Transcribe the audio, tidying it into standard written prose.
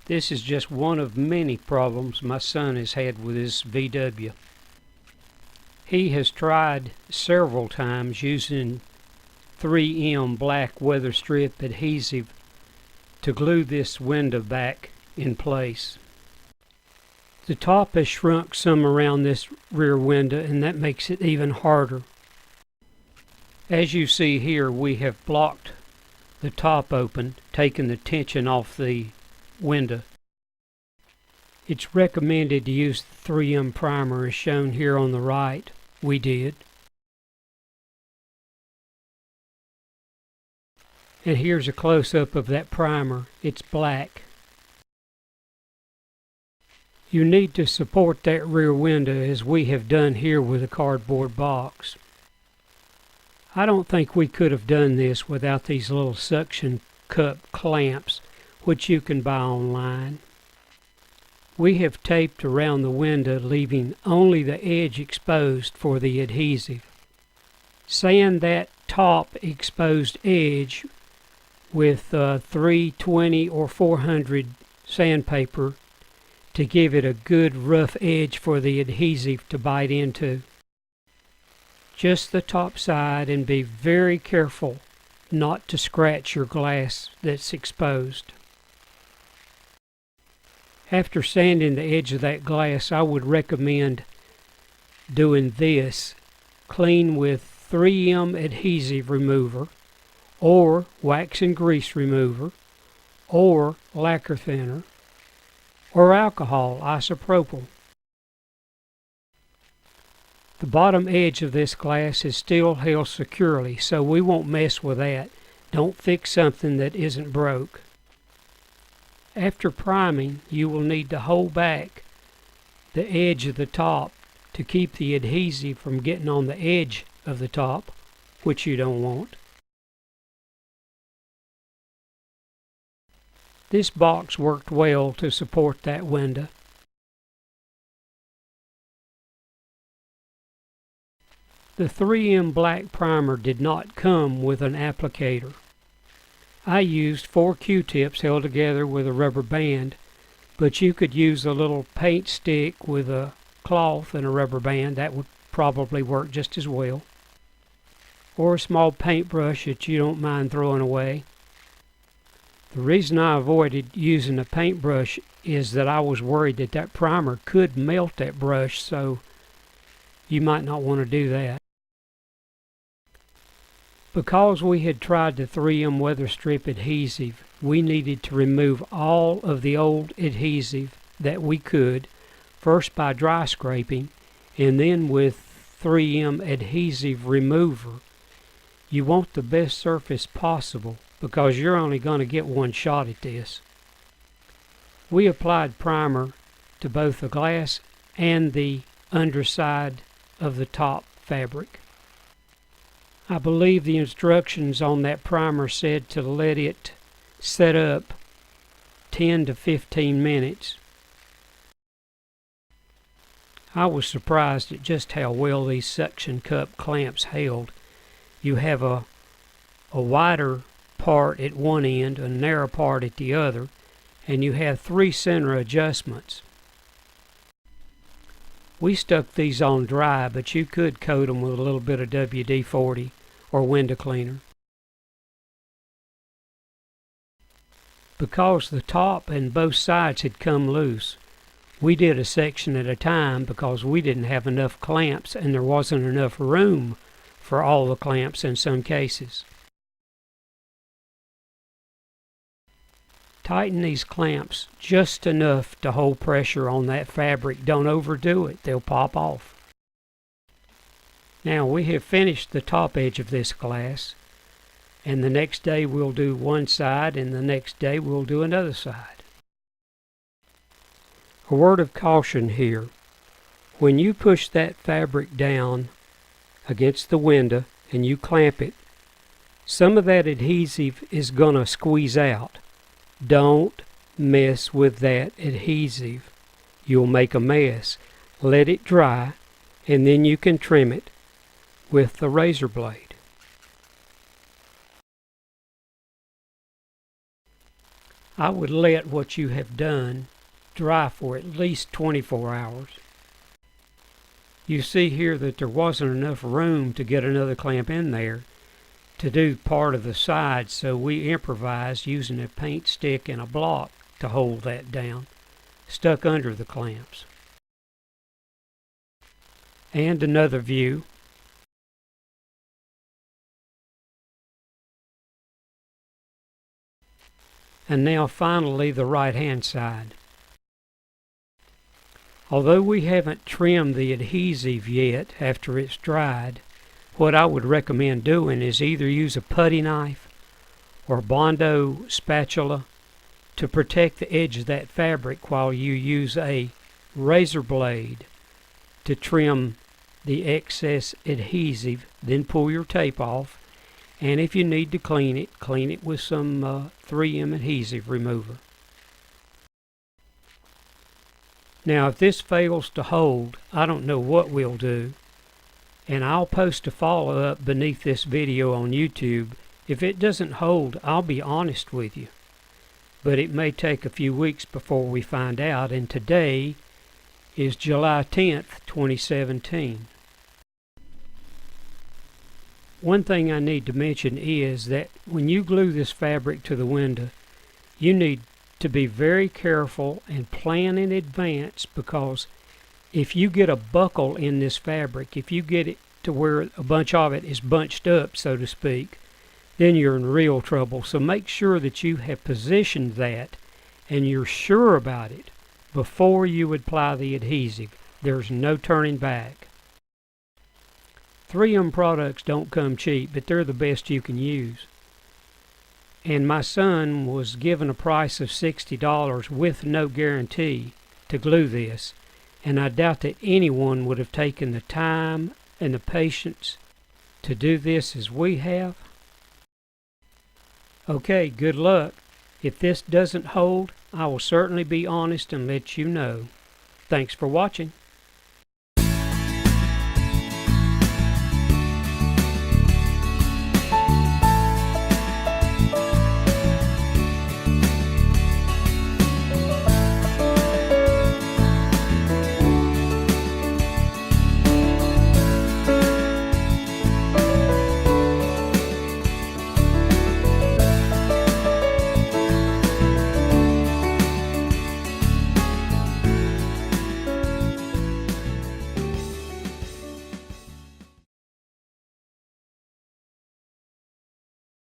This is just one of many problems my son has had with his VW. He has tried several times using 3M black weather strip adhesive to glue this window back in place. The top has shrunk some around this rear window, and that makes it even harder. As you see here, we have blocked the top open, taking the tension off the window. It's recommended to use the 3M primer as shown here on the right. We did. And here's a close-up of that primer. It's black. You need to support that rear window as we have done here with a cardboard box. I don't think we could have done this without these little suction cup clamps, which you can buy online. We have taped around the window, leaving only the edge exposed for the adhesive. Sand that top exposed edge with 320 or 400 sandpaper to give it a good rough edge for the adhesive to bite into. Just the top side, and be very careful not to scratch your glass that's exposed. After sanding the edge of that glass, I would recommend doing this. Clean with 3M adhesive remover, or wax and grease remover, or lacquer thinner, or alcohol isopropyl. The bottom edge of this glass is still held securely, so we won't mess with that. Don't fix something that isn't broke. After priming, you will need to hold back the edge of the top to keep the adhesive from getting on the edge of the top, which you don't want. This box worked well to support that window. The 3M black primer did not come with an applicator. I used 4 Q-tips held together with a rubber band, but you could use a little paint stick with a cloth and a rubber band. That would probably work just as well. Or a small paintbrush that you don't mind throwing away. The reason I avoided using a paintbrush is that I was worried that that primer could melt that brush, so you might not want to do that. Because we had tried the 3M weather strip adhesive, we needed to remove all of the old adhesive that we could, first by dry scraping, and then with 3M adhesive remover. You want the best surface possible, because you're only going to get one shot at this. We applied primer to both the glass and the underside of the top fabric. I believe the instructions on that primer said to let it set up 10 to 15 minutes. I was surprised at just how well these suction cup clamps held. You have a wider part at one end, a narrow part at the other, and you have 3 center adjustments. We stuck these on dry, but you could coat them with a little bit of WD-40 or window cleaner. Because the top and both sides had come loose, we did a section at a time because we didn't have enough clamps and there wasn't enough room for all the clamps in some cases. Tighten these clamps just enough to hold pressure on that fabric. Don't overdo it, they'll pop off. Now we have finished the top edge of this glass, and the next day we'll do one side and the next day we'll do another side. A word of caution here. When you push that fabric down against the window and you clamp it, some of that adhesive is going to squeeze out. Don't mess with that adhesive. You'll make a mess. Let it dry, and then you can trim it with the razor blade. I would let what you have done dry for at least 24 hours. You see here that there wasn't enough room to get another clamp in there to do part of the side, so we improvised using a paint stick and a block to hold that down, stuck under the clamps. And another view. And now finally the right hand side. Although we haven't trimmed the adhesive yet after it's dried, what I would recommend doing is either use a putty knife or Bondo spatula to protect the edge of that fabric while you use a razor blade to trim the excess adhesive. Then pull your tape off, and if you need to clean it with some 3M adhesive remover. Now if this fails to hold, I don't know what we'll do, and I'll post a follow-up beneath this video on YouTube. If it doesn't hold, I'll be honest with you, but it may take a few weeks before we find out, and today is July 10th, 2017. One thing I need to mention is that when you glue this fabric to the window, you need to be very careful and plan in advance, because if you get a buckle in this fabric, if you get it to where a bunch of it is bunched up, so to speak, then you're in real trouble. So make sure that you have positioned that and you're sure about it before you apply the adhesive. There's no turning back. 3M products don't come cheap, but they're the best you can use. And my son was given a price of $60 with no guarantee to glue this, and I doubt that anyone would have taken the time and the patience to do this as we have. Okay, good luck. If this doesn't hold, I will certainly be honest and let you know. Thanks for watching.